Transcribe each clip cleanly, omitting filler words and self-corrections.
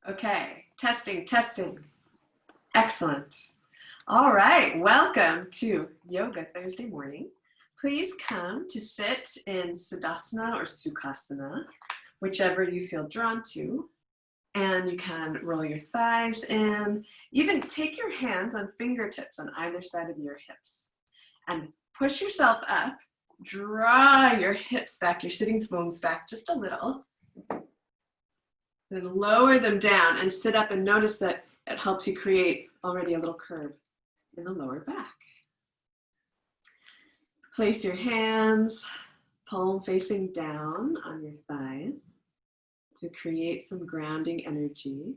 Okay, testing, testing. Excellent. All right, welcome to Yoga Thursday morning. Please come to sit in Tadasana or Sukhasana, whichever you feel drawn to. And you can roll your thighs in. Even take your hands on fingertips on either side of your hips. And push yourself up. Draw your hips back, your sitting bones back just a little. Then lower them down and sit up, and notice that it helps you create already a little curve in the lower back. Place your hands palm facing down on your thighs to create some grounding energy.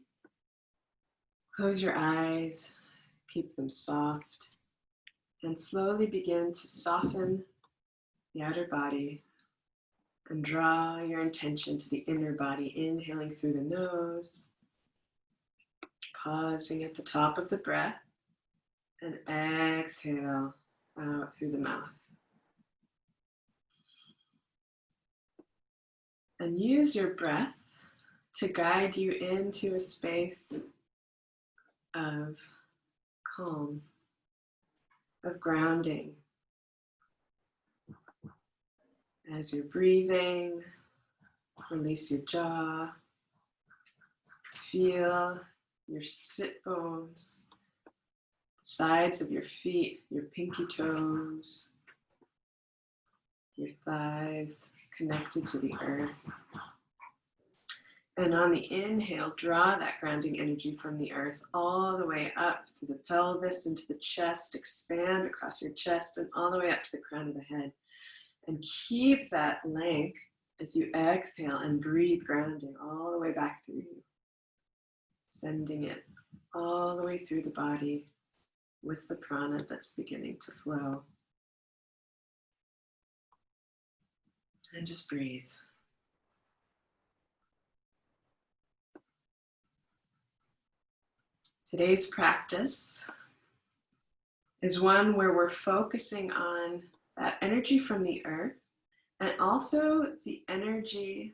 Close your eyes, keep them soft, and slowly begin to soften the outer body and draw your intention to the inner body, inhaling through the nose, pausing at the top of the breath, and exhale out through the mouth. And use your breath to guide you into a space of calm, of grounding. As you're breathing, release your jaw. Feel your sit bones, sides of your feet, your pinky toes, your thighs connected to the earth. And on the inhale, draw that grounding energy from the earth all the way up through the pelvis, into the chest, expand across your chest and all the way up to the crown of the head. And keep that length as you exhale and breathe grounding all the way back through you. Sending it all the way through the body with the prana that's beginning to flow. And just breathe. Today's practice is one where we're focusing on that energy from the earth and also the energy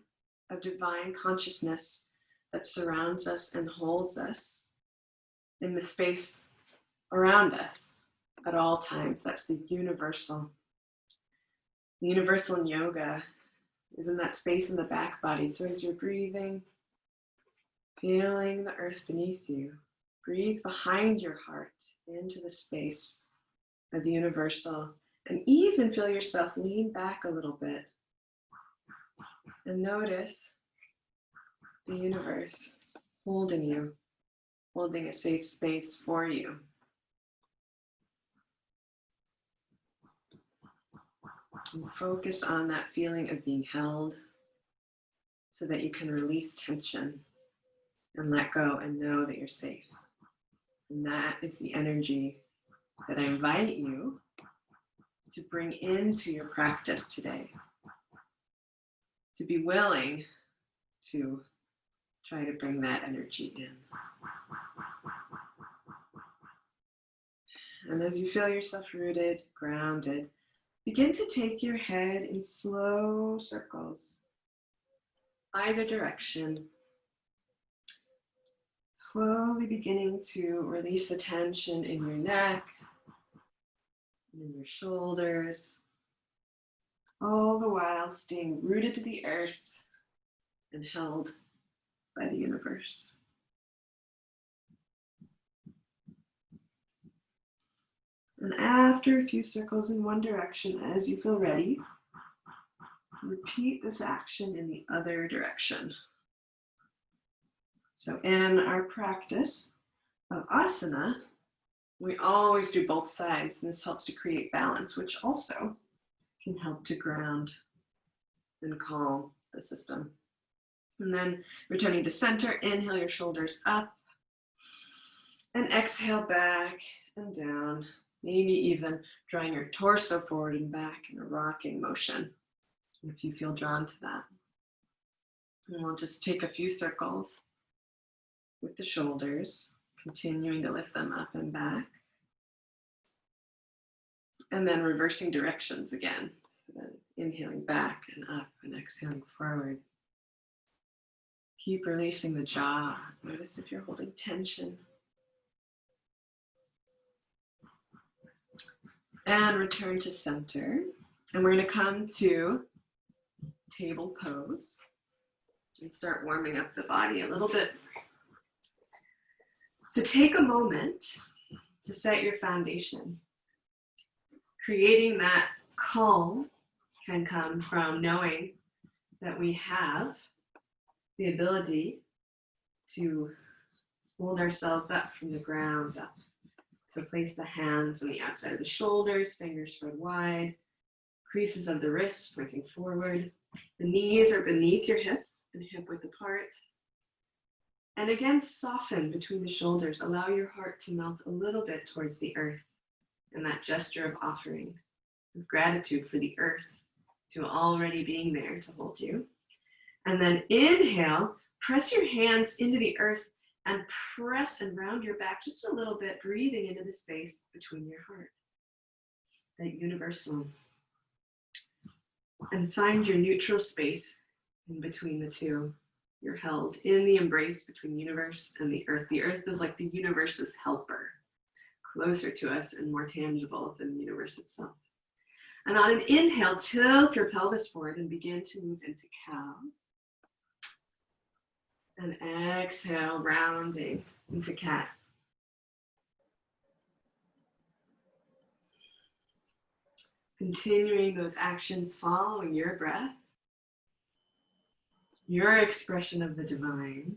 of divine consciousness that surrounds us and holds us in the space around us at all times. That's the universal. The universal in yoga is in that space in the back body. So as you're breathing, feeling the earth beneath you, breathe behind your heart into the space of the universal, and even feel yourself lean back a little bit and notice the universe holding you, holding a safe space for you. And focus on that feeling of being held so that you can release tension and let go and know that you're safe. And that is the energy that I invite you to bring into your practice today. To be willing to try to bring that energy in. And as you feel yourself rooted, grounded, begin to take your head in slow circles, either direction. Slowly beginning to release the tension in your neck, and in your shoulders, all the while staying rooted to the earth and held by the universe. And after a few circles in one direction, as you feel ready, repeat this action in the other direction. So in our practice of asana, we always do both sides, and this helps to create balance, which also can help to ground and calm the system. And then returning to center, inhale your shoulders up, and exhale back and down, maybe even drawing your torso forward and back in a rocking motion, if you feel drawn to that. And we'll just take a few circles with the shoulders, continuing to lift them up and back. And then reversing directions again. So then inhaling back and up and exhaling forward. Keep releasing the jaw. Notice if you're holding tension. And return to center. And we're going to come to table pose and start warming up the body a little bit. So take a moment to set your foundation. Creating that calm can come from knowing that we have the ability to hold ourselves up from the ground up. So place the hands on the outside of the shoulders, fingers spread wide, creases of the wrists pointing forward. The knees are beneath your hips and hip width apart. And again, soften between the shoulders. Allow your heart to melt a little bit towards the earth in that gesture of offering, of gratitude for the earth to already being there to hold you. And then inhale, press your hands into the earth and press and round your back just a little bit, breathing into the space between your heart. That universal. And find your neutral space in between the two. You're held in the embrace between universe and the earth. The earth is like the universe's helper, closer to us and more tangible than the universe itself. And on an inhale, tilt your pelvis forward and begin to move into cow. And exhale, rounding into cat. Continuing those actions following your breath, your expression of the divine.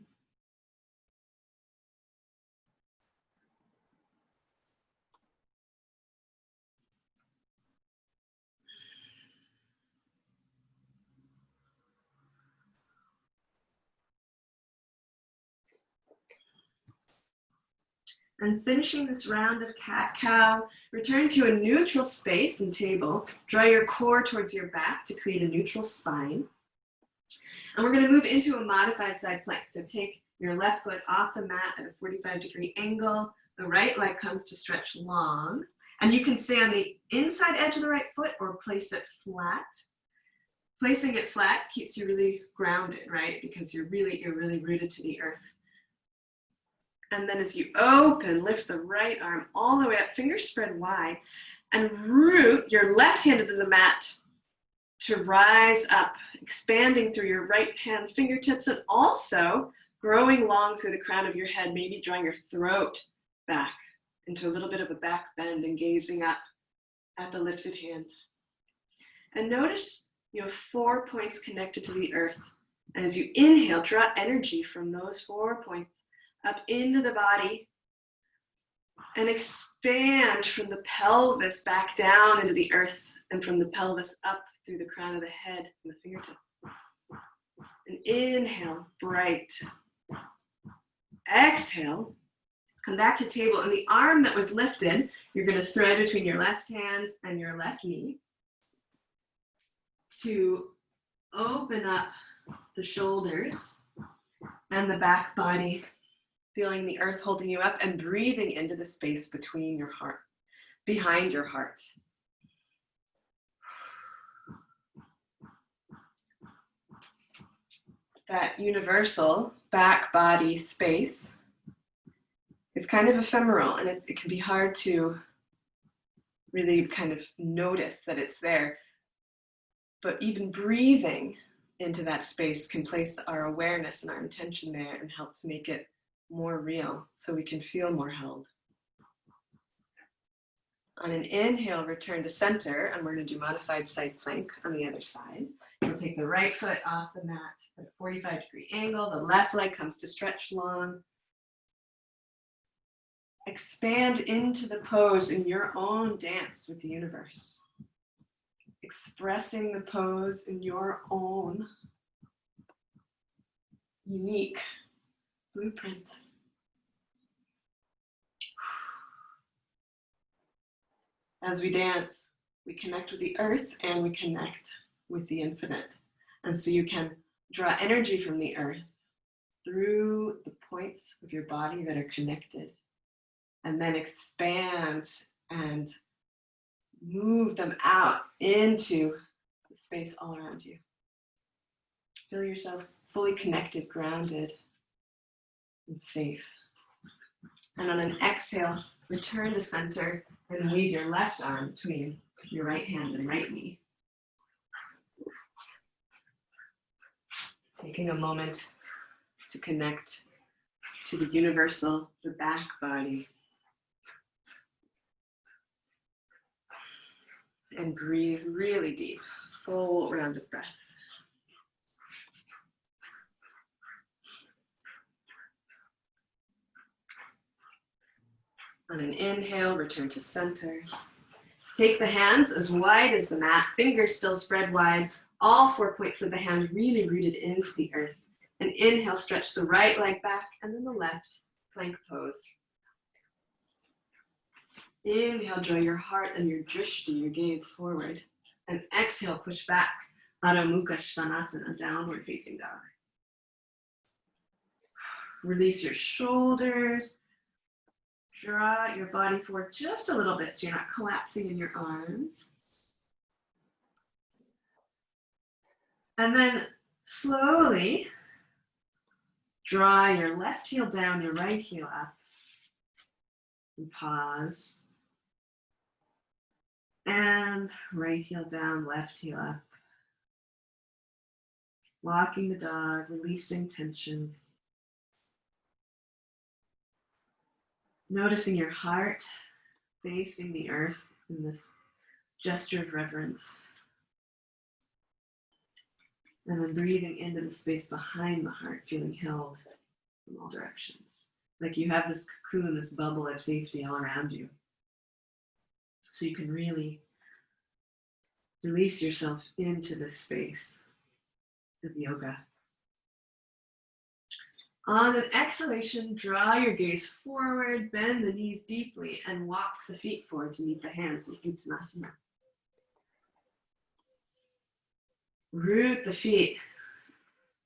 And finishing this round of cat-cow, return to a neutral space and table. Draw your core towards your back to create a neutral spine. And we're going to move into a modified side plank. So take your left foot off the mat at a 45-degree angle. The right leg comes to stretch long. And you can stay on the inside edge of the right foot or place it flat. Placing it flat keeps you really grounded, right? Because you're really rooted to the earth. And then as you open, lift the right arm all the way up, fingers spread wide, and root your left hand into the mat to rise up, expanding through your right hand fingertips and also growing long through the crown of your head, maybe drawing your throat back into a little bit of a back bend and gazing up at the lifted hand. And notice you have 4 points connected to the earth. And as you inhale, draw energy from those 4 points up into the body and expand from the pelvis back down into the earth and from the pelvis up through the crown of the head and the fingertips. And inhale, bright. Exhale, come back to table. And the arm that was lifted, you're going to thread between your left hand and your left knee to open up the shoulders and the back body. Feeling the earth holding you up and breathing into the space between your heart, behind your heart. That universal back body space is kind of ephemeral, and it can be hard to really kind of notice that it's there. But even breathing into that space can place our awareness and our intention there and help to make it more real, so we can feel more held. On an inhale, return to center, and we're going to do modified side plank on the other side. So take the right foot off the mat at a 45-degree angle. The left leg comes to stretch long. Expand into the pose in your own dance with the universe. Expressing the pose in your own unique blueprint. As we dance, we connect with the earth and we connect with the infinite. And so you can draw energy from the earth through the points of your body that are connected, and then expand and move them out into the space all around you. Feel yourself fully connected, grounded, and safe. And on an exhale, return to center and weave your left arm between your right hand and right knee. Taking a moment to connect to the universal, the back body. And breathe really deep, full round of breath. On an inhale, return to center. Take the hands as wide as the mat, fingers still spread wide, all 4 points of the hand really rooted into the earth. And inhale, stretch the right leg back, and then the left, plank pose. Inhale, draw your heart and your drishti, your gaze forward. And exhale, push back, Adho Mukha Svanasana, downward facing dog. Release your shoulders. Draw your body forward just a little bit so you're not collapsing in your arms. And then slowly draw your left heel down, your right heel up. And pause. And right heel down, left heel up. Walking the dog, releasing tension. Noticing your heart facing the earth in this gesture of reverence. And then breathing into the space behind the heart, feeling held from all directions. Like you have this cocoon, this bubble of safety all around you. So you can really release yourself into this space of yoga. On an exhalation, draw your gaze forward, bend the knees deeply, and walk the feet forward to meet the hands in Uttanasana. Root the feet,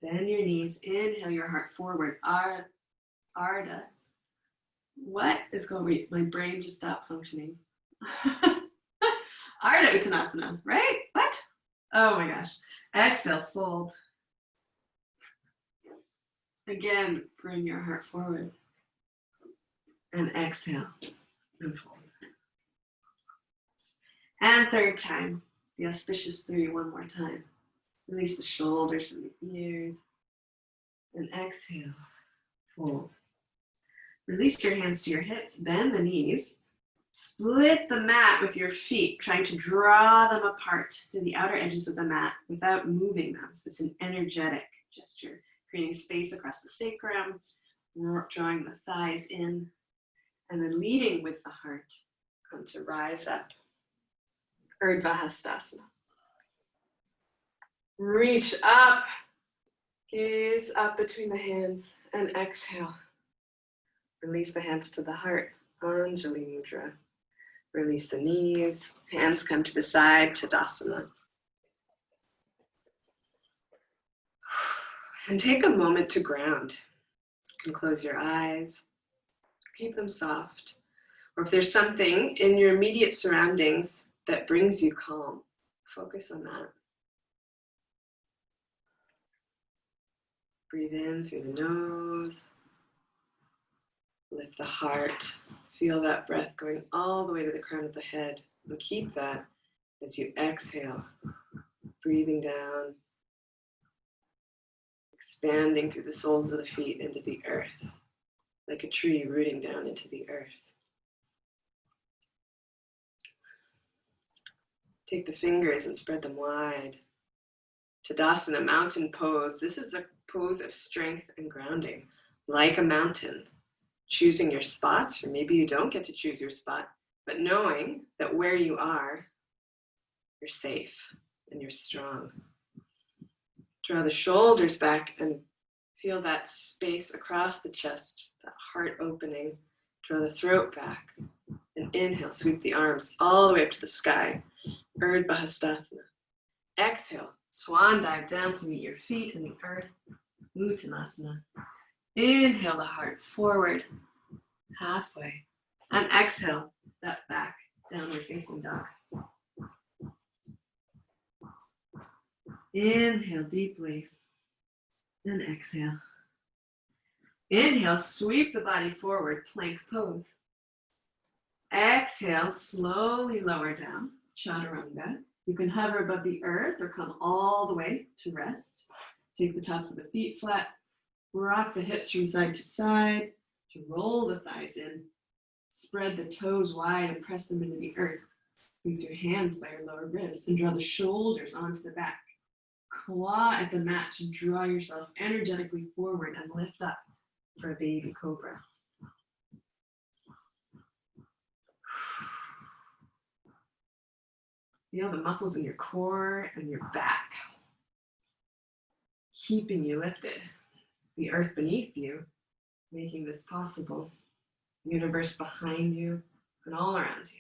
bend your knees, inhale your heart forward, Ardha. What is going on? My brain just stopped functioning. Ardha Uttanasana, right? What? Oh my gosh. Exhale, fold. Again, bring your heart forward. And exhale, and fold. And third time, the auspicious 3, one more time. Release the shoulders from the ears. And exhale, fold. Release your hands to your hips, bend the knees. Split the mat with your feet, trying to draw them apart to the outer edges of the mat without moving them. So it's an energetic gesture, creating space across the sacrum, drawing the thighs in, and then leading with the heart. Come to rise up, Urdhva Hastasana. Reach up, gaze up between the hands, and exhale. Release the hands to the heart, Anjali Mudra. Release the knees, hands come to the side, Tadasana. And take a moment to ground. You can close your eyes, keep them soft. Or if there's something in your immediate surroundings that brings you calm, focus on that. Breathe in through the nose. Lift the heart. Feel that breath going all the way to the crown of the head. And keep that as you exhale. Breathing down. Expanding through the soles of the feet into the earth. Like a tree rooting down into the earth. Take the fingers and spread them wide. Tadasana, mountain pose. This is a pose of strength and grounding, like a mountain. Choosing your spot, or maybe you don't get to choose your spot, but knowing that where you are, you're safe and you're strong. Draw the shoulders back and feel that space across the chest, that heart opening. Draw the throat back and inhale, sweep the arms all the way up to the sky. Urdhva Hastasana. Exhale, swan dive down to meet your feet in the earth. Uttanasana. Inhale the heart forward, halfway. And exhale, step back, downward facing dog. Inhale deeply. And exhale. Inhale, sweep the body forward, plank pose. Exhale, slowly lower down, chaturanga. You can hover above the earth or come all the way to rest. Take the tops of the feet flat, rock the hips from side to side, to roll the thighs in. Spread the toes wide and press them into the earth. Use your hands by your lower ribs and draw the shoulders onto the back. Claw at the mat to draw yourself energetically forward and lift up for a baby cobra. Feel the muscles in your core and your back, keeping you lifted. The earth beneath you, making this possible. The universe behind you and all around you.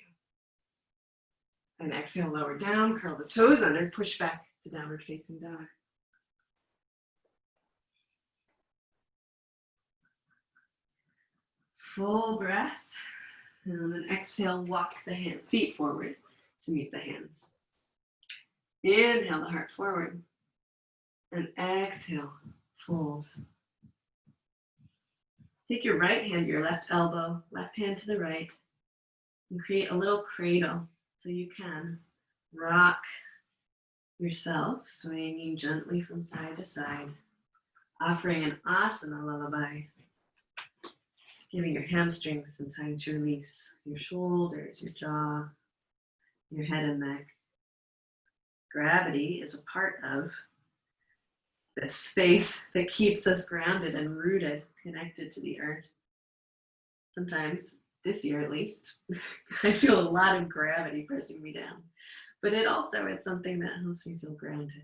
And exhale, lower down, curl the toes under, push back to downward facing dog. Full breath. And then exhale, walk the feet forward to meet the hands. Inhale the heart forward. And exhale, fold. Take your right hand to your left elbow, left hand to the right, and create a little cradle so you can rock yourself, swinging gently from side to side, offering an asana lullaby, giving your hamstrings some time to release, your shoulders, your jaw, your head and neck. Gravity is a part of the space that keeps us grounded and rooted, connected to the earth. Sometimes, this year at least, I feel a lot of gravity pressing me down, but it also is something that helps me feel grounded.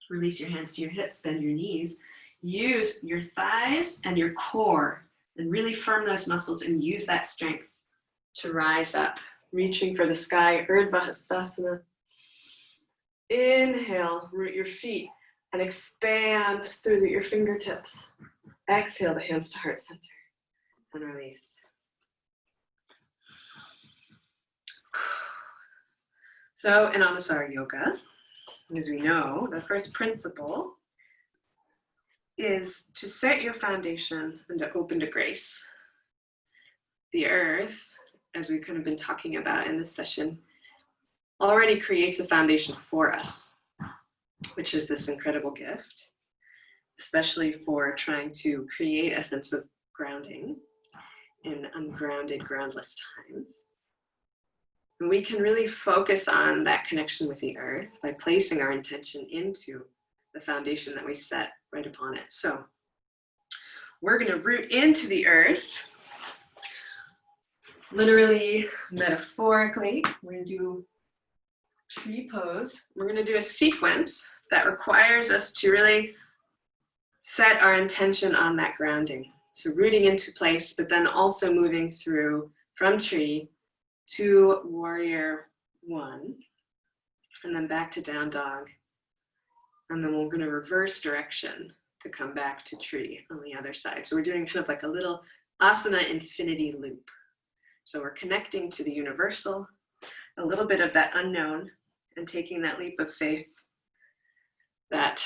Release your hands to your hips, bend your knees, use your thighs and your core, and really firm those muscles and use that strength to rise up, reaching for the sky, Urdhva Hastasana. Inhale, root your feet and expand through your fingertips. Exhale, the hands to heart center and release. So in Anusara Yoga, as we know, the first principle is to set your foundation and to open to grace. The earth, as we've kind of been talking about in this session, already creates a foundation for us, which is this incredible gift, especially for trying to create a sense of grounding in ungrounded, groundless times. And we can really focus on that connection with the earth by placing our intention into the foundation that we set right upon it. So we're going to root into the earth, literally, metaphorically. We're going to do tree pose. We're going to do a sequence that requires us to really set our intention on that grounding. So rooting into place, but then also moving through from tree to warrior one, and then back to down dog. And then we're going to reverse direction to come back to tree on the other side. So we're doing kind of like a little asana infinity loop. So we're connecting to the universal, a little bit of that unknown, and taking that leap of faith that,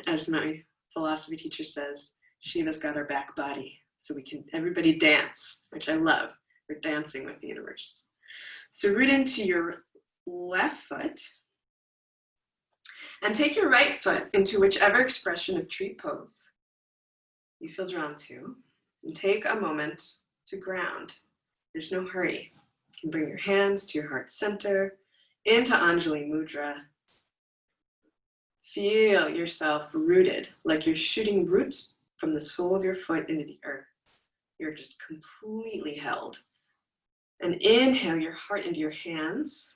as my philosophy teacher says, Shiva's got our back body. So we can, everybody dance, which I love. We're dancing with the universe. So root into your left foot and take your right foot into whichever expression of tree pose you feel drawn to, and take a moment to ground. There's no hurry. You can bring your hands to your heart center, into Anjali Mudra. Feel yourself rooted, like you're shooting roots from the sole of your foot into the earth. You're just completely held. And inhale your heart into your hands.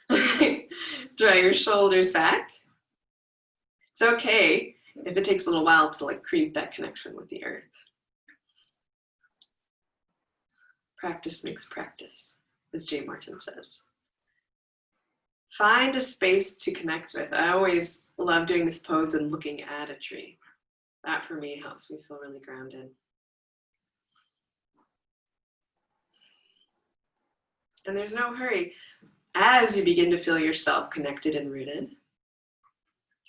Draw your shoulders back. It's okay if it takes a little while to create that connection with the earth. Practice makes practice, as Jay Martin says. Find a space to connect with. I always love doing this pose and looking at a tree. That for me helps me feel really grounded. And there's no hurry. As you begin to feel yourself connected and rooted,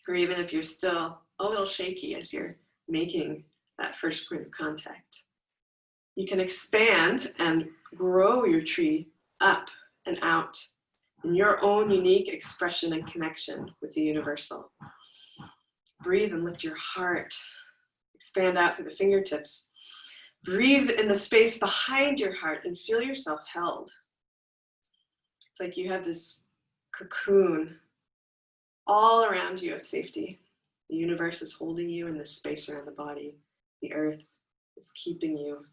or even if you're still a little shaky as you're making that first point of contact. You can expand and grow your tree up and out in your own unique expression and connection with the universal. Breathe and lift your heart. Expand out through the fingertips. Breathe in the space behind your heart and feel yourself held. It's like you have this cocoon all around you of safety. The universe is holding you in this space around the body. The earth is keeping you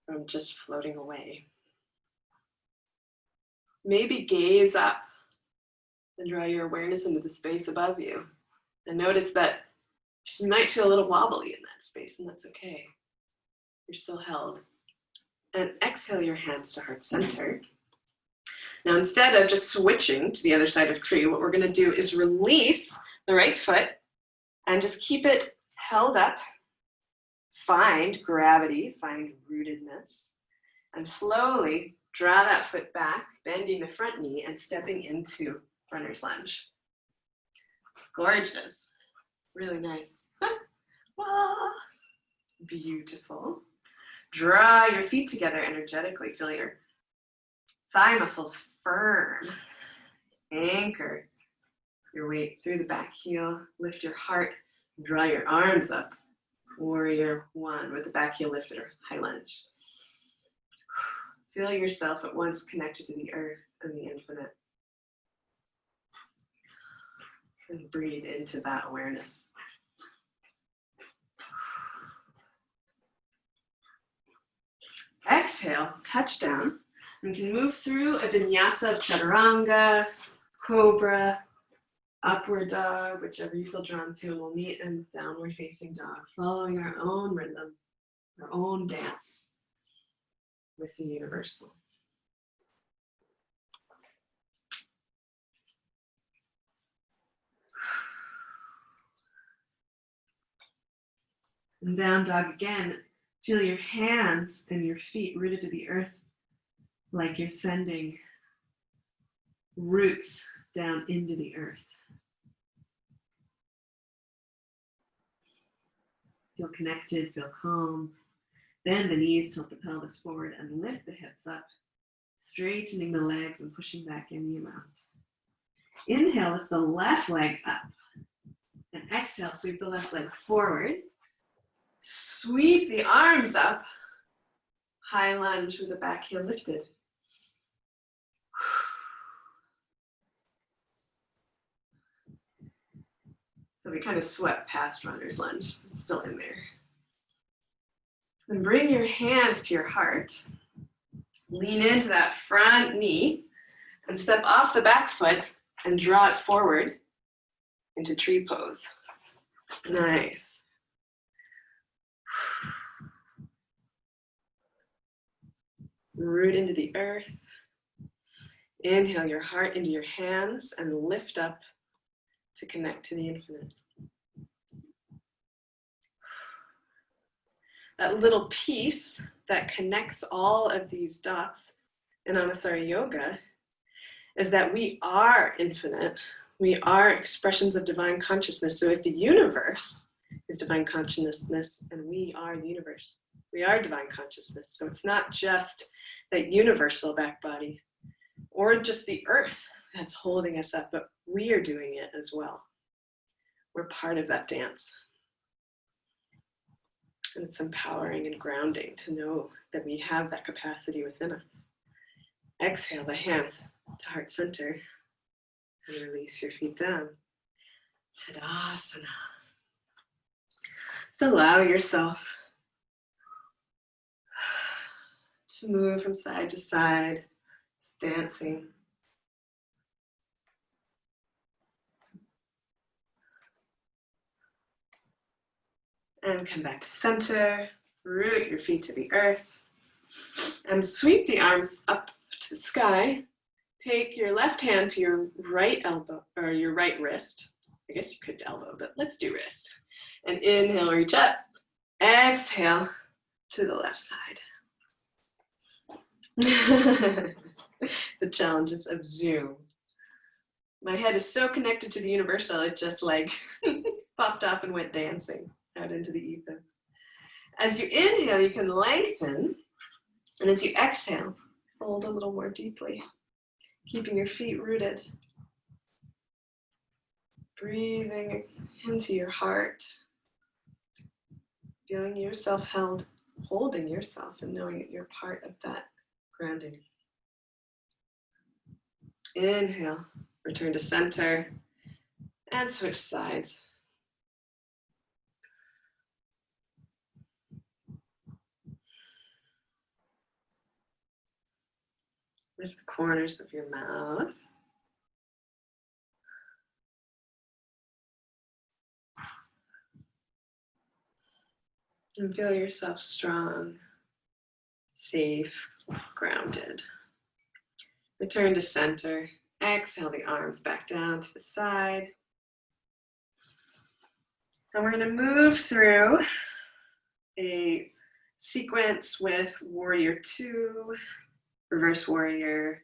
from just floating away. Maybe gaze up and draw your awareness into the space above you. And notice that you might feel a little wobbly in that space, and that's okay. You're still held. And exhale your hands to heart center. Now, instead of just switching to the other side of tree, what we're going to do is release the right foot and just keep it held up. Find gravity, find rootedness, and slowly draw that foot back, bending the front knee and stepping into runner's lunge. Gorgeous. Really nice. Beautiful. Draw your feet together energetically. Feel your thigh muscles firm. Anchor your weight through the back heel. Lift your heart. Draw your arms up. Warrior one with the back heel lifted or high lunge. Feel yourself at once connected to the earth and the infinite. And breathe into that awareness. Exhale, touch down. You can move through a vinyasa of chaturanga, cobra, upward dog, whichever you feel drawn to, and we'll meet in downward facing dog, following our own rhythm, our own dance with the universal. And down dog again. Feel your hands and your feet rooted to the earth like you're sending roots down into the earth. Feel connected, feel calm. Bend the knees, tilt the pelvis forward, and lift the hips up, straightening the legs and pushing back any amount. Inhale, lift the left leg up. And exhale, sweep the left leg forward. Sweep the arms up. High lunge with the back heel lifted. So we kind of swept past runner's lunge. It's still in there. Then bring your hands to your heart. Lean into that front knee and step off the back foot and draw it forward into tree pose. Nice. Root into the earth. Inhale your heart into your hands and lift up to connect to the infinite. That little piece that connects all of these dots in Anusara Yoga is that we are infinite. We are expressions of divine consciousness. So if the universe is divine consciousness and we are the universe, we are divine consciousness. So it's not just that universal back body or just the earth that's holding us up, but we are doing it as well. We're part of that dance. And it's empowering and grounding to know that we have that capacity within us. Exhale the hands to heart center and release your feet down. Tadasana. Just allow yourself to move from side to side, just dancing. And come back to center, root your feet to the earth, and sweep the arms up to the sky. Take your left hand to your right elbow, or your right wrist. I guess you could elbow, but let's do wrist. And inhale, reach up. Exhale to the left side. The challenges of Zoom. My head is so connected to the universal, it just like popped up and went dancing out into the ethos. As you inhale, you can lengthen. And as you exhale, fold a little more deeply, keeping your feet rooted. Breathing into your heart. Feeling yourself held, holding yourself and knowing that you're part of that grounding. Inhale, return to center, and switch sides. Lift the corners of your mouth. And feel yourself strong, safe, grounded. Return to center. Exhale the arms back down to the side. And we're going to move through a sequence with Warrior 2, Reverse Warrior,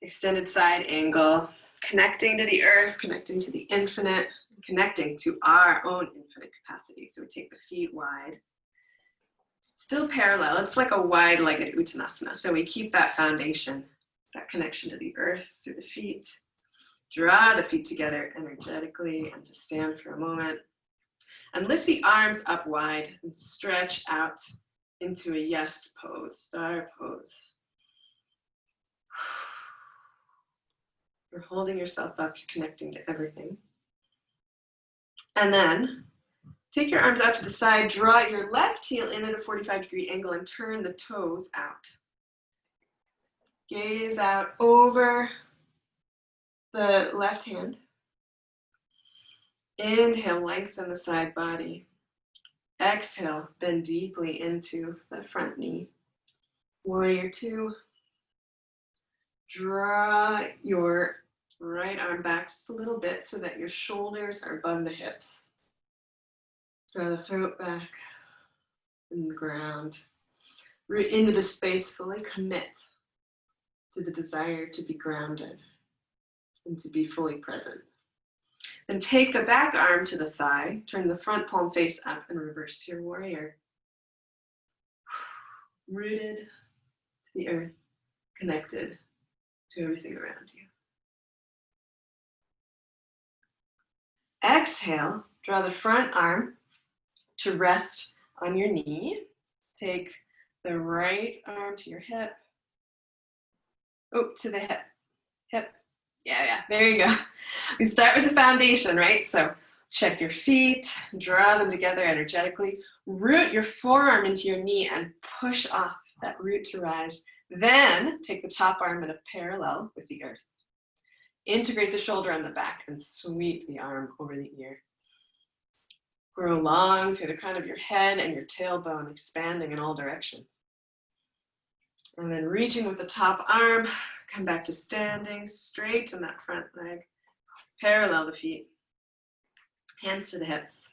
extended side angle, connecting to the earth, connecting to the infinite, connecting to our own infinite capacity. So we take the feet wide, still parallel. It's like a wide-legged Uttanasana. So we keep that foundation, that connection to the earth through the feet. Draw the feet together energetically and just stand for a moment. And lift the arms up wide and stretch out into a yes pose, star pose. You're holding yourself up, you're connecting to everything. And then take your arms out to the side, draw your left heel in at a 45-degree angle and turn the toes out. Gaze out over the left hand. Inhale, lengthen the side body. Exhale, bend deeply into the front knee. Warrior 2. Draw your right arm back just a little bit so that your shoulders are above the hips. Draw the throat back and ground. Root into the space, fully commit to the desire to be grounded and to be fully present. Then take the back arm to the thigh, turn the front palm face up and reverse your warrior. Rooted to the earth, connected to everything around you. Exhale, draw the front arm to rest on your knee. Take the right arm to your hip. Oh, to the hip. Hip. Yeah, there you go. We start with the foundation, right? So check your feet, draw them together energetically. Root your forearm into your knee and push off that root to rise. Then take the top arm in a parallel with the earth. Integrate the shoulder on the back and sweep the arm over the ear. Grow long through the crown of your head and your tailbone, expanding in all directions. And then reaching with the top arm, come back to standing, straighten that front leg, parallel the feet, hands to the hips.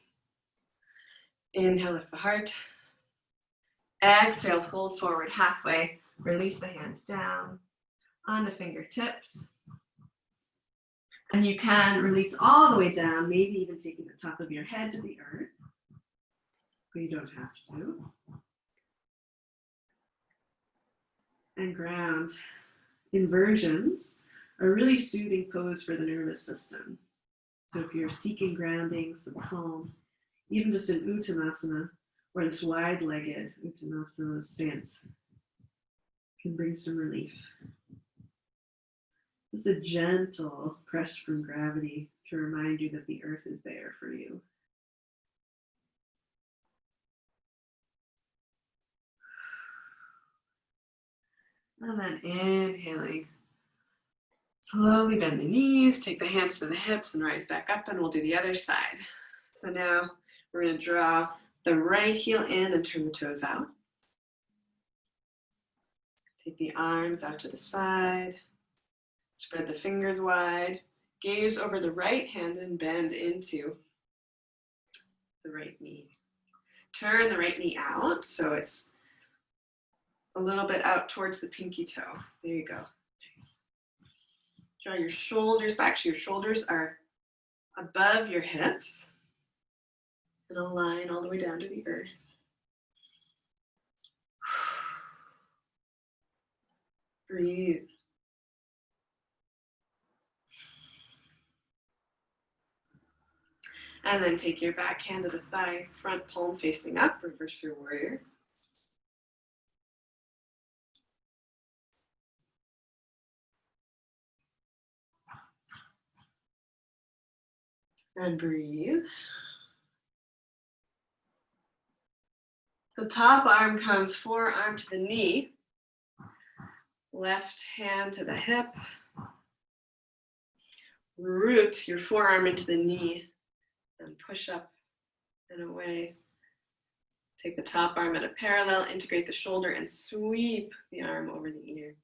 Inhale, lift the heart. Exhale, fold forward halfway, release the hands down onto fingertips. And you can release all the way down, maybe even taking the top of your head to the earth, but you don't have to. And ground. Inversions are a really soothing pose for the nervous system. So if you're seeking grounding, some calm, even just an Uttanasana or this wide-legged Uttanasana stance can bring some relief. Just a gentle press from gravity to remind you that the earth is there for you. And then inhaling. Slowly bend the knees, take the hands to the hips and rise back up, and we'll do the other side. So now we're going to draw the right heel in and turn the toes out. Take the arms out to the side. Spread the fingers wide. Gaze over the right hand and bend into the right knee. Turn the right knee out so it's a little bit out towards the pinky toe. There you go. Nice. Draw your shoulders back so your shoulders are above your hips and align all the way down to the earth. Breathe. And then take your back hand to the thigh, front palm facing up, reverse your warrior. And breathe. The top arm comes forearm to the knee. Left hand to the hip. Root your forearm into the knee and push up and away. Take the top arm at a parallel, integrate the shoulder and sweep the arm over the ear.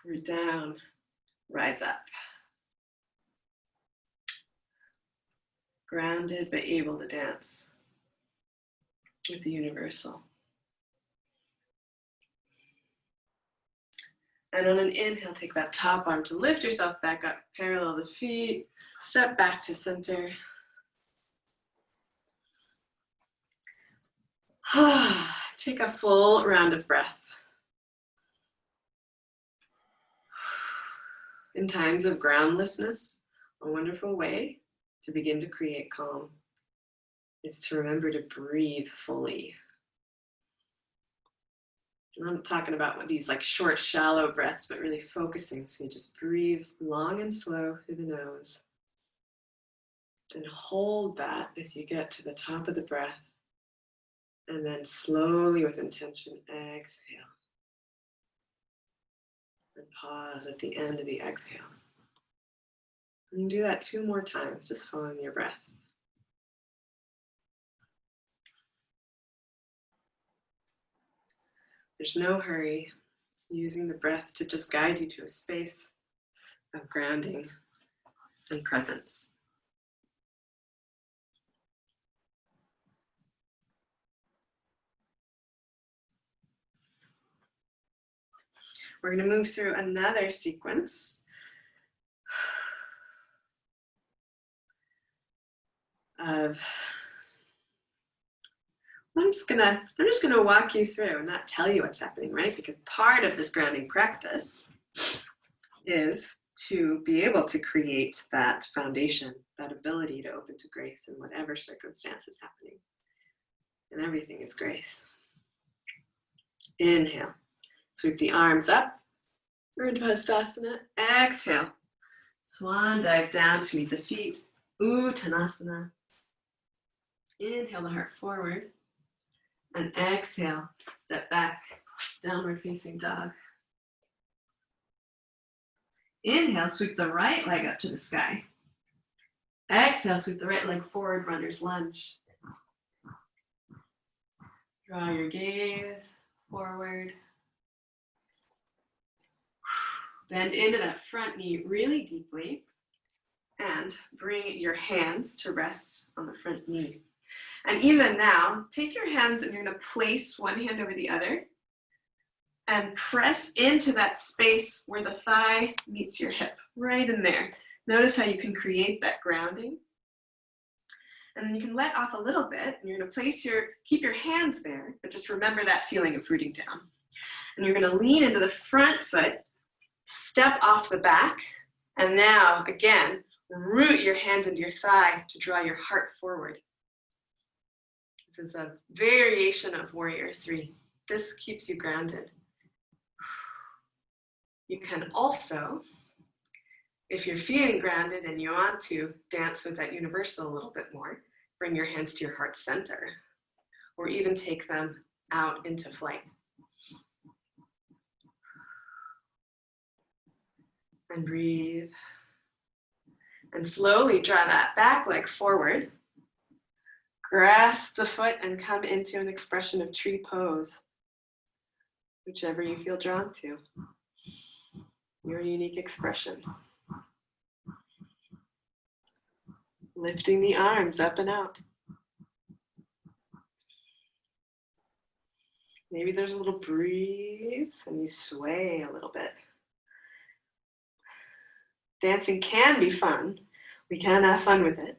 Root down, rise up. Grounded but able to dance with the universal. And on an inhale, take that top arm to lift yourself back up, parallel the feet, step back to center. Take a full round of breath. In times of groundlessness, a wonderful way to begin to create calm is to remember to breathe fully. I'm talking about these like short, shallow breaths, but really focusing. So you just breathe long and slow through the nose. And hold that as you get to the top of the breath. And then slowly with intention, exhale. And pause at the end of the exhale. And do that 2 more times, just following your breath. There's no hurry, using the breath to just guide you to a space of grounding and presence. We're going to move through another sequence of I'm just gonna walk you through and not tell you what's happening, right? Because part of this grounding practice is to be able to create that foundation, that ability to open to grace in whatever circumstance is happening. And everything is grace. Inhale, sweep the arms up. We're into Tadasana. Exhale, swan dive down to meet the feet. Uttanasana. Inhale the heart forward. And exhale, step back, downward facing dog. Inhale, sweep the right leg up to the sky. Exhale, sweep the right leg forward, runner's lunge. Draw your gaze forward. Bend into that front knee really deeply and bring your hands to rest on the front knee. And even now, take your hands and you're going to place one hand over the other and press into that space where the thigh meets your hip, right in there. Notice how you can create that grounding. And then you can let off a little bit and you're going to keep your hands there, but just remember that feeling of rooting down. And you're going to lean into the front foot, step off the back, and now, again, root your hands into your thigh to draw your heart forward. This is a variation of Warrior 3. This keeps you grounded. You can also, if you're feeling grounded and you want to dance with that universal a little bit more, bring your hands to your heart center, or even take them out into flight. And breathe. And slowly draw that back leg forward. Grasp the foot and come into an expression of tree pose, whichever you feel drawn to. Your unique expression. Lifting the arms up and out. Maybe there's a little breeze and you sway a little bit. Dancing can be fun. We can have fun with it.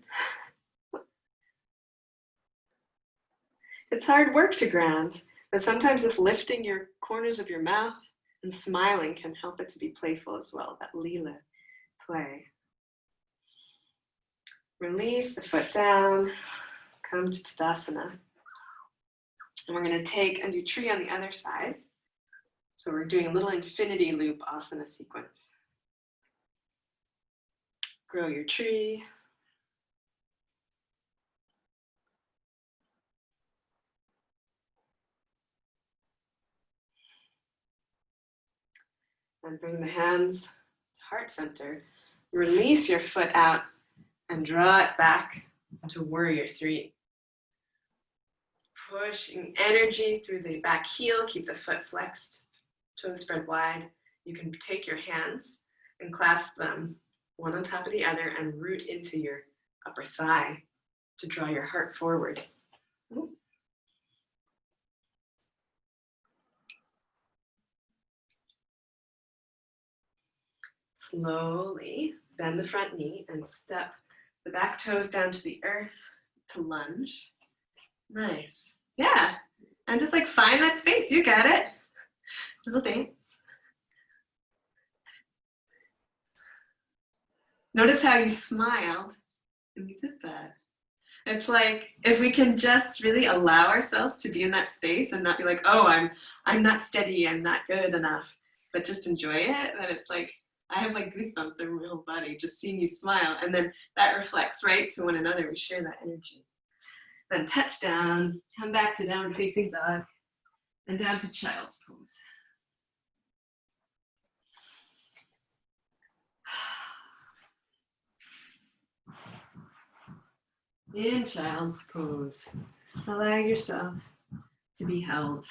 It's hard work to ground, but sometimes just lifting your corners of your mouth and smiling can help it to be playful as well, that lila play. Release the foot down, come to Tadasana. And we're going to take and do tree on the other side. So we're doing a little infinity loop asana sequence. Grow your tree. And bring the hands to heart center. Release your foot out and draw it back into warrior three. Pushing energy through the back heel, keep the foot flexed, toes spread wide. You can take your hands and clasp them one on top of the other and root into your upper thigh to draw your heart forward. Slowly bend the front knee and step the back toes down to the earth to lunge. Nice. Yeah. And just like find that space. You got it. Little dance. Notice how you smiled and you did that. It's like if we can just really allow ourselves to be in that space and not be like, oh, I'm not steady, I'm not good enough, but just enjoy it, then it's like I have like goosebumps over my whole body just seeing you smile, and then that reflects right to one another. We share that energy. Then touch down, come back to downward facing dog, and down to child's pose. In child's pose, allow yourself to be held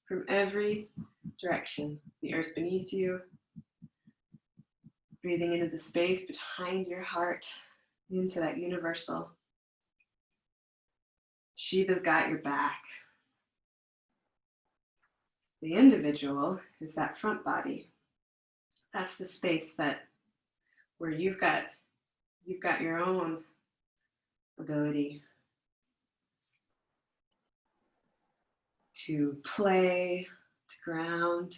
from every direction. The earth beneath you, breathing into the space behind your heart, into that universal. Shiva's got your back. The individual is that front body. That's the space where you've got your own ability to play, to ground,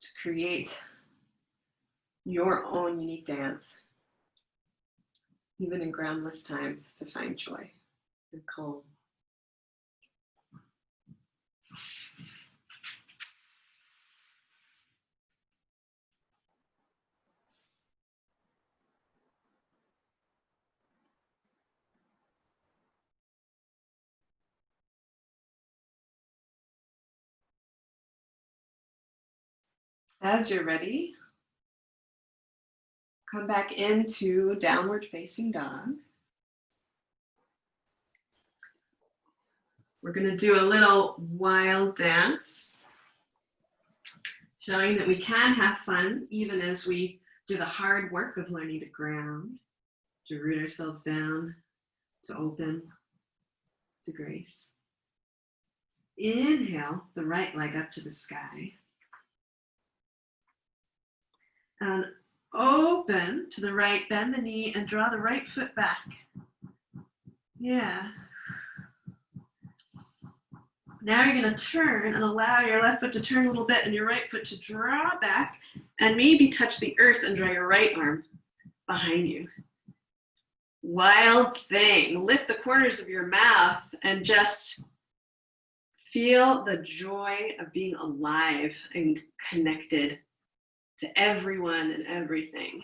to create your own unique dance, even in groundless times, to find joy and calm. As you're ready, come back into downward facing dog. We're going to do a little wild dance, showing that we can have fun even as we do the hard work of learning to ground, to root ourselves down, to open, to grace. Inhale the right leg up to the sky. And open to the right, bend the knee and draw the right foot back. Yeah. Now you're going to turn and allow your left foot to turn a little bit and your right foot to draw back and maybe touch the earth and draw your right arm behind you. Wild thing. Lift the corners of your mouth and just feel the joy of being alive and connected to everyone and everything.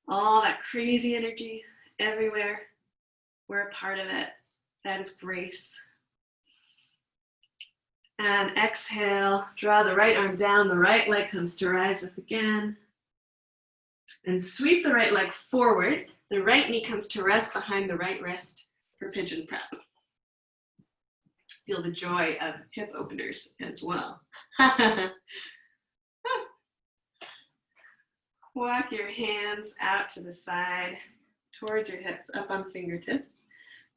All that crazy energy everywhere. We're a part of it. That is grace. And exhale, draw the right arm down, the right leg comes to rise up again. And sweep the right leg forward. The right knee comes to rest behind the right wrist for Pigeon Prep. Feel the joy of hip openers as well. Walk your hands out to the side, towards your hips, up on fingertips.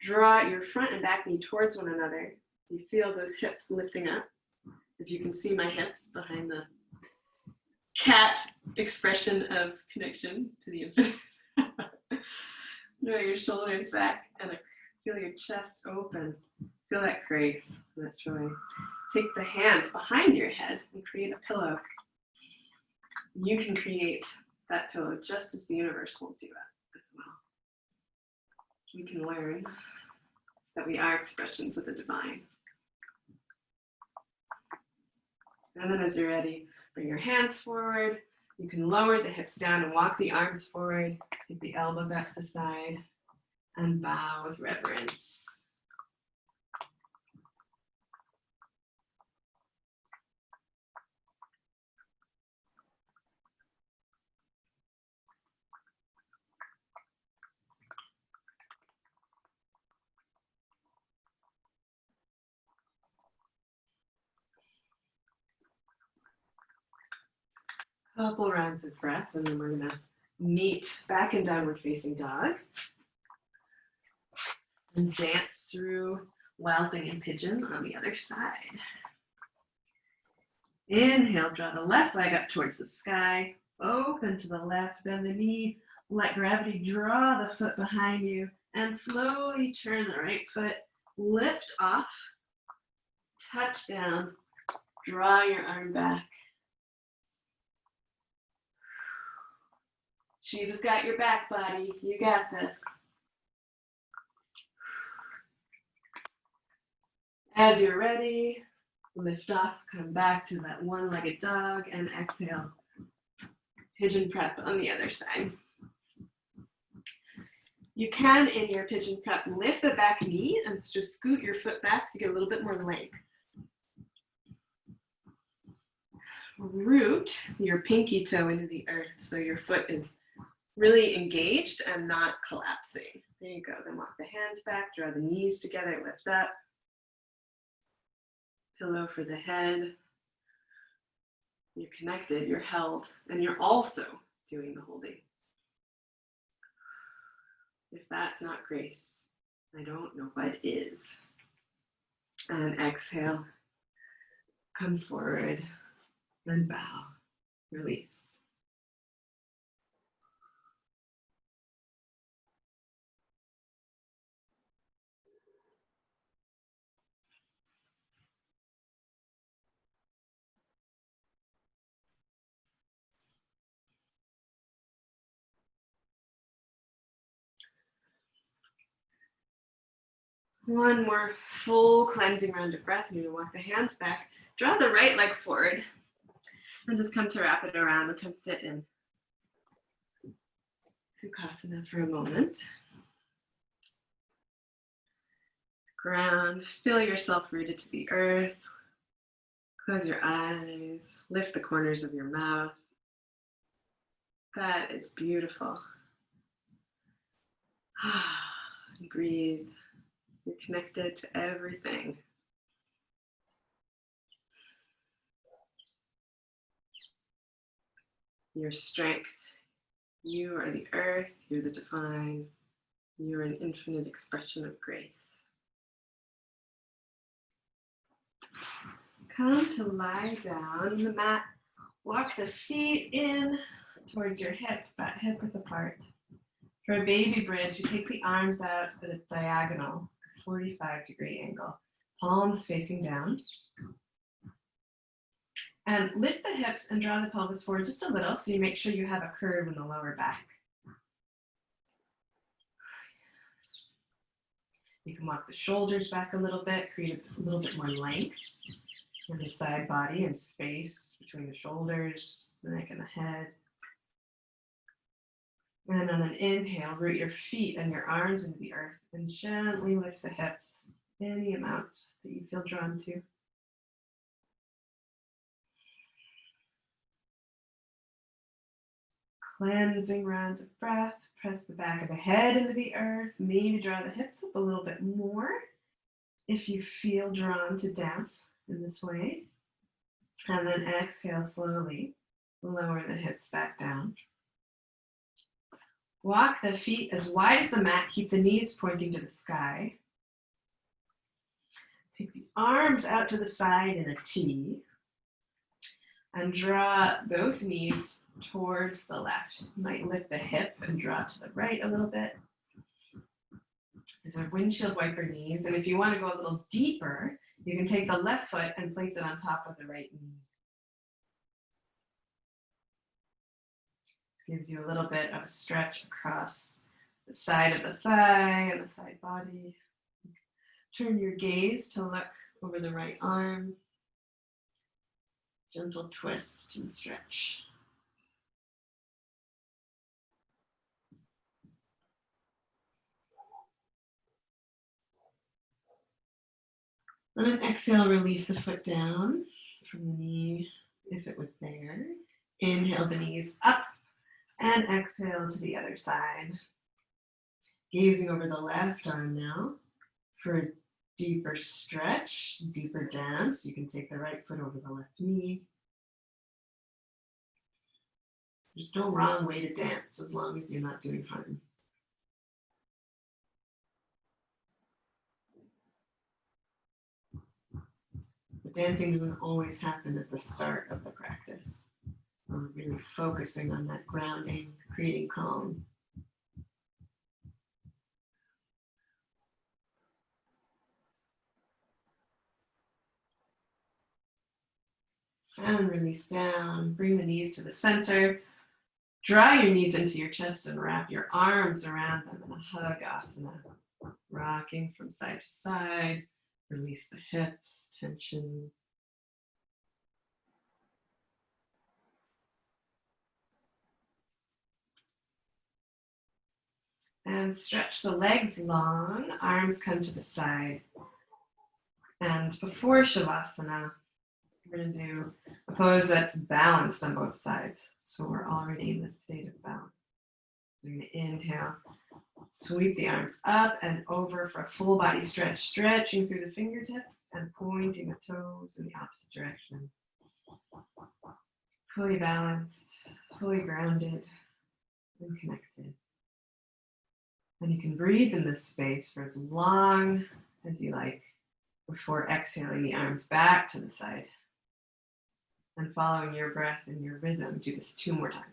Draw your front and back knee towards one another. You feel those hips lifting up. If you can see my hips behind the cat expression of connection to the infinite. Draw your shoulders back and feel your chest open. Feel that grace, that joy. Take the hands behind your head and create a pillow. You can create that pillow just as the universe will do it as well. We can learn that we are expressions of the divine. And then as you're ready, bring your hands forward. You can lower the hips down and walk the arms forward. Take the elbows out to the side and bow with reverence. Couple rounds of breath, and then we're going to meet back in downward facing dog and dance through wild thing and pigeon on the other side. Inhale, draw the left leg up towards the sky, open to the left, bend the knee, let gravity draw the foot behind you, and slowly turn the right foot, lift off, touch down, draw your arm back. Shiva's got your back, buddy. You got this. As you're ready, lift off, come back to that one-legged dog, and exhale. Pigeon Prep on the other side. You can, in your Pigeon Prep, lift the back knee and just scoot your foot back so you get a little bit more length. Root your pinky toe into the earth so your foot is really engaged and not collapsing. There you go. Then walk the hands back, draw the knees together, lift up. Pillow for the head. You're connected, you're held, and you're also doing the holding. If that's not grace, I don't know what is. And exhale, come forward, then bow, release. One more full cleansing round of breath. You're going to walk the hands back. Draw the right leg forward. And just come to wrap it around and come sit in Sukhasana for a moment. Ground. Feel yourself rooted to the earth. Close your eyes. Lift the corners of your mouth. That is beautiful. Breathe. You're connected to everything. Your strength. You are the earth. You're the divine. You're an infinite expression of grace. Come to lie down on the mat. Walk the feet in towards your hip width apart. For a baby bridge, you take the arms out at a diagonal, 45-degree angle. Palms facing down. And lift the hips and draw the pelvis forward just a little so you make sure you have a curve in the lower back. You can walk the shoulders back a little bit, create a little bit more length in the side body and space between the shoulders, the neck, and the head. And on an inhale, root your feet and your arms into the earth and gently lift the hips any amount that you feel drawn to. Cleansing round of breath. Press the back of the head into the earth. Maybe draw the hips up a little bit more if you feel drawn to dance in this way. And then exhale slowly. Lower the hips back down. Walk the feet as wide as the mat. Keep the knees pointing to the sky. Take the arms out to the side in a T. And draw both knees towards the left. You might lift the hip and draw to the right a little bit. These are windshield wiper knees. And if you want to go a little deeper, you can take the left foot and place it on top of the right knee. This gives you a little bit of a stretch across the side of the thigh and the side body. Turn your gaze to look over the right arm. Gentle twist and stretch. On an exhale, release the foot down from the knee if it was there. Inhale the knees up and exhale to the other side. Gazing over the left arm now for a deeper stretch, deeper dance. You can take the right foot over the left knee. There's no wrong way to dance as long as you're not doing harm. But dancing doesn't always happen at the start of the practice. We're really focusing on that grounding, creating calm. And release down, bring the knees to the center. Draw your knees into your chest and wrap your arms around them in a hug asana. Rocking from side to side. Release the hips, tension. And stretch the legs long, arms come to the side. And before Shavasana, we're going to do a pose that's balanced on both sides. So we're already in this state of balance. We're going to inhale, sweep the arms up and over for a full body stretch, stretching through the fingertips and pointing the toes in the opposite direction. Fully balanced, fully grounded, and connected. And you can breathe in this space for as long as you like before exhaling the arms back to the side. And following your breath and your rhythm, do this 2 more times.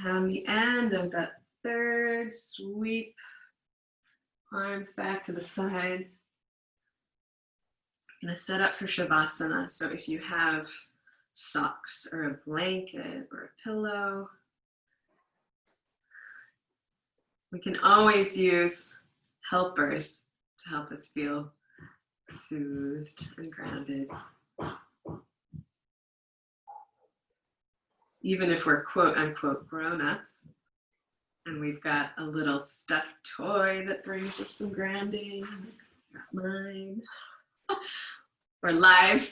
On the end of that third sweep, arms back to the side. I'm going to set up for Shavasana. So if you have socks or a blanket or a pillow, we can always use helpers to help us feel soothed and grounded. Even if we're quote unquote grown-ups and we've got a little stuffed toy that brings us some grounding, mine, or live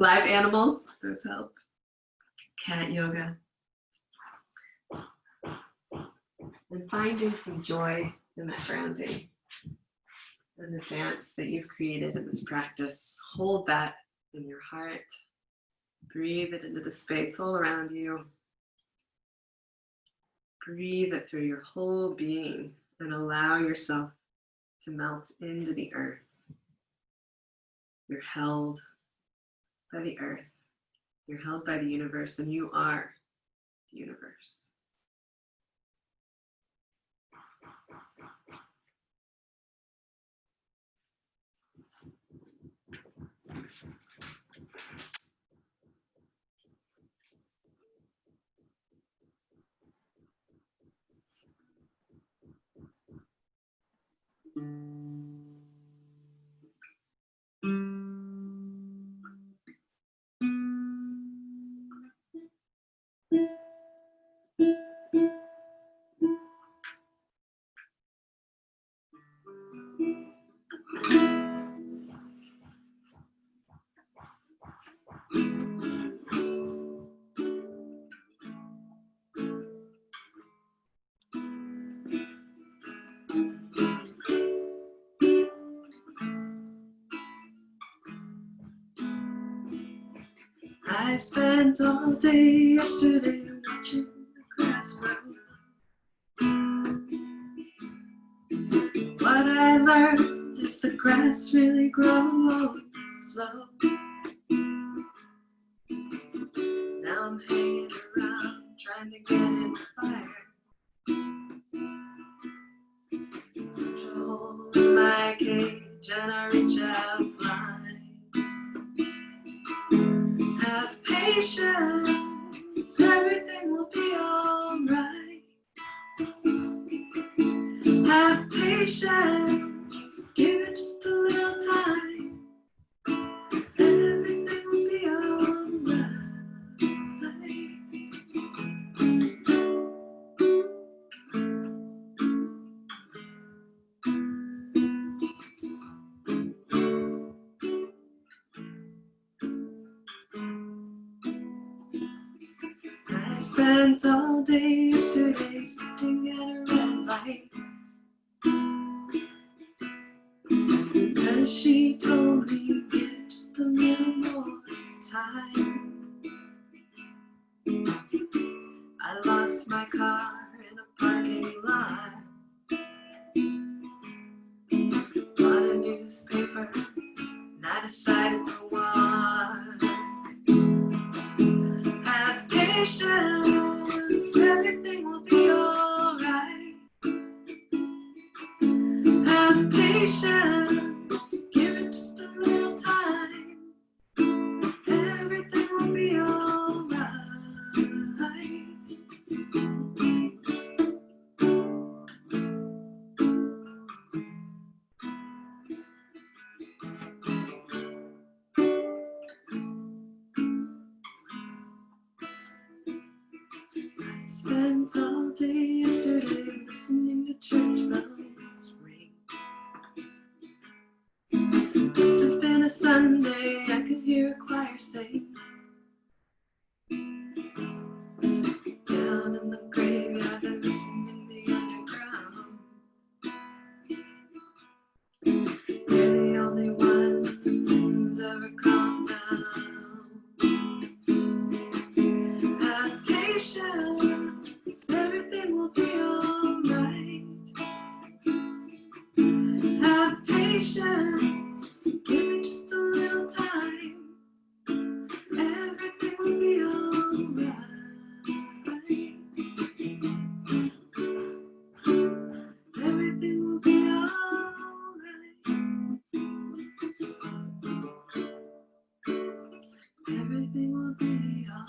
animals, those help. Cat yoga. And finding some joy in that grounding and the dance that you've created in this practice. Hold that in your heart. Breathe it into the space all around you. Breathe it through your whole being and allow yourself to melt into the earth. You're held by the earth. You're held by the universe, and you are the universe. I spent all day yesterday watching the grass grow. What I learned is the grass really grows slow. Now I'm hanging around trying to get inspired. Punch a hole in my cage and I reach out blind. Have patience, everything will be alright. Have patience, give it just a little time. Everything will be alright. I spent all day yesterday sitting at a red light. Because she told me give just a little more time. I lost my car in a parking lot. Bought a newspaper and I decided to walk. Have patience, everything will be alright. Have patience, give it just a little time. Everything will be alright. I spent all day yesterday listening to church bells ring. Must have been a Sunday, I could hear a choir sing. Down in the graveyard, they're listening to the underground. They're the only ones ever calm down. Have patience, everything will be alright. Have patience, give it just a little time. Everything will be alright. Everything will be alright. Everything will be alright.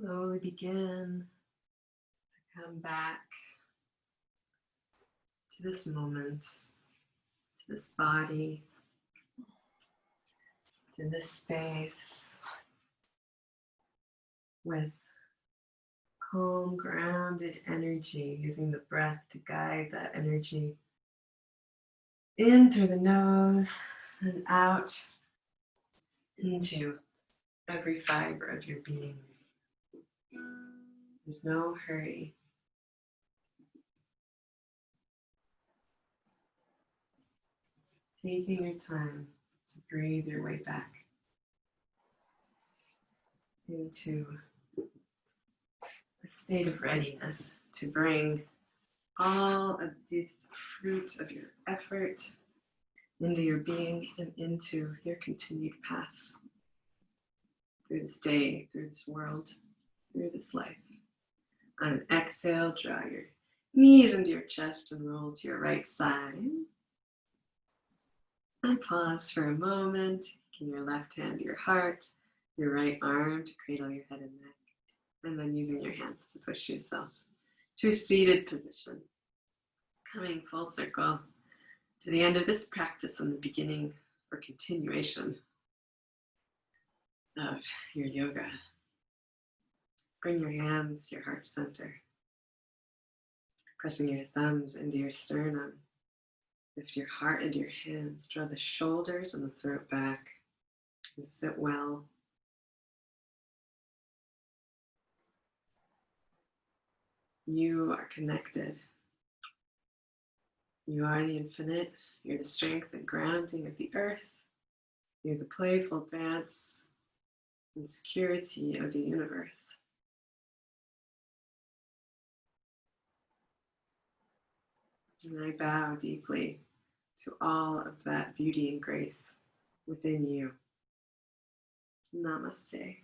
Slowly begin to come back to this moment, to this body, to this space with calm, grounded energy, using the breath to guide that energy in through the nose and out into every fiber of your being. There's no hurry. taking your time to breathe your way back into a state of readiness to bring all of this fruit of your effort into your being and into your continued path through this day, through this world, through this life. On an exhale, draw your knees into your chest and roll to your right side. And pause for a moment, taking your left hand to your heart, your right arm to cradle your head and neck, and then using your hands to push yourself to a seated position. Coming full circle to the end of this practice and the beginning or continuation of your yoga. Bring your hands to your heart center, pressing your thumbs into your sternum. Lift your heart into your hands, draw the shoulders and the throat back, and sit well. You are connected. You are the infinite. You're the strength and grounding of the earth. You're the playful dance and security of the universe. And I bow deeply to all of that beauty and grace within you. Namaste.